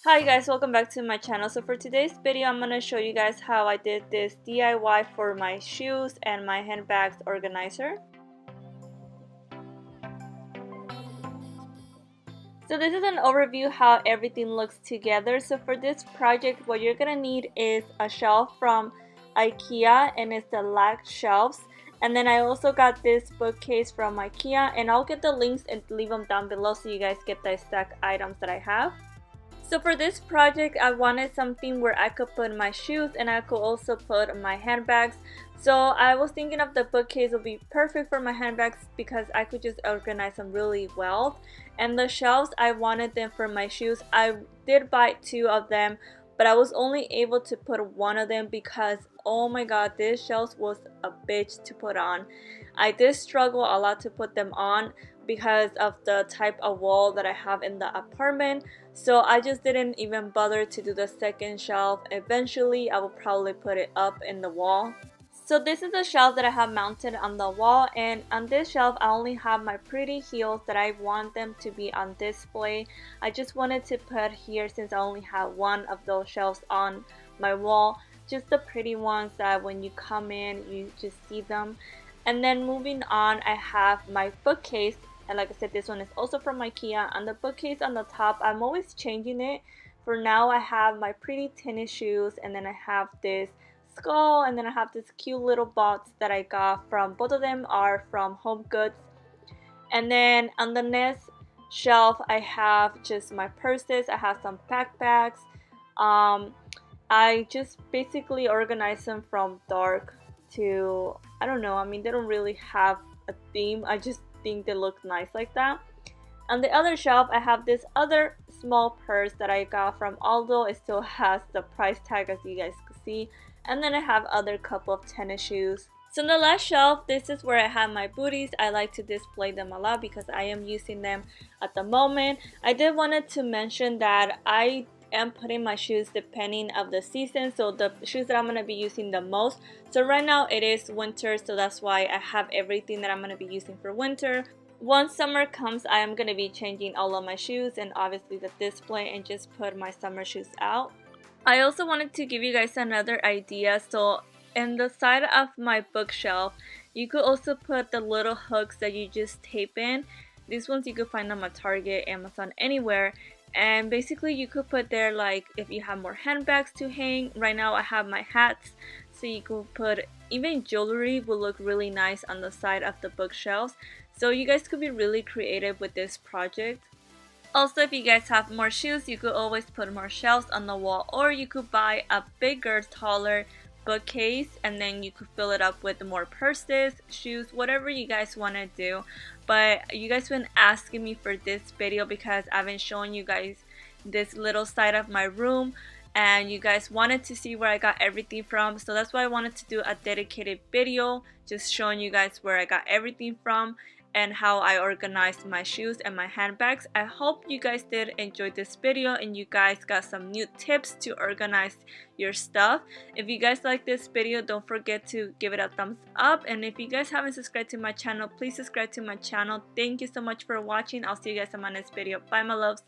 Hi guys, welcome back to my channel. So for today's video, I'm going to show you guys how I did this DIY for my shoes and my handbags organizer. So this is an overview how everything looks together. So for this project, what you're going to need is a shelf from Ikea, and it's the lag shelves. And then I also got this bookcase from Ikea, and I'll get the links and leave them down below so you guys get the exact items that I have. So for this project, I wanted something where I could put my shoes and I could also put my handbags. So I was thinking of the bookcase would be perfect for my handbags because I could just organize them really well. And the shelves, I wanted them for my shoes. I did buy 2 of them, but I was only able to put 1 of them because oh my god, this shelves was a bitch to put on. I did struggle a lot to put them on because of the type of wall that I have in the apartment. So I just didn't even bother to do the second shelf. Eventually I will probably put it up in the wall. So this is the shelf that I have mounted on the wall, and on this shelf I only have my pretty heels that I want them to be on display. I just wanted to put here, since I only have 1 of those shelves on my wall, just the pretty ones that when you come in you just see them. And then moving on, I have my bookcase, and like I said, this one is also from Ikea. On the bookcase on the top, I'm always changing it. For now I have my pretty tennis shoes, and then I have this skull, and then I have this cute little box that I got from, both of them are from Home Goods. And then on the next shelf I have just my purses. I have some backpacks. I just basically organize them from dark to, I don't know, I mean, they don't really have a theme. I just think they look nice like that. On the other shelf I have this other small purse that I got from Aldo. It still has the price tag, as you guys can see. And then I have other couple of tennis shoes. So on the last shelf, this is where I have my booties. I like to display them a lot because I am using them at the moment. I did wanted to mention that I am putting my shoes depending of the season, so the shoes that I'm going to be using the most. So right now it is winter, so that's why I have everything that I'm going to be using for winter. Once summer comes, I am going to be changing all of my shoes and obviously the display, and just put my summer shoes out. I also wanted to give you guys another idea. So in the side of my bookshelf, you could also put the little hooks that you just tape in. These ones you could find them at Target, Amazon, anywhere. And basically you could put there, like, if you have more handbags to hang. Right now I have my hats, so you could put, even jewelry will look really nice on the side of the bookshelves. So you guys could be really creative with this project. Also, if you guys have more shoes, you could always put more shelves on the wall, or you could buy a bigger, taller bookcase and then you could fill it up with more purses, shoes, whatever you guys want to do. But you guys been asking me for this video because I've been showing you guys this little side of my room, and you guys wanted to see where I got everything from. So that's why I wanted to do a dedicated video just showing you guys where I got everything from and how I organized my shoes and my handbags. I hope you guys did enjoy this video and you guys got some new tips to organize your stuff. If you guys like this video, don't forget to give it a thumbs up, and if you guys haven't subscribed to my channel, please subscribe to my channel. Thank you so much for watching. I'll see you guys in my next video. Bye my loves.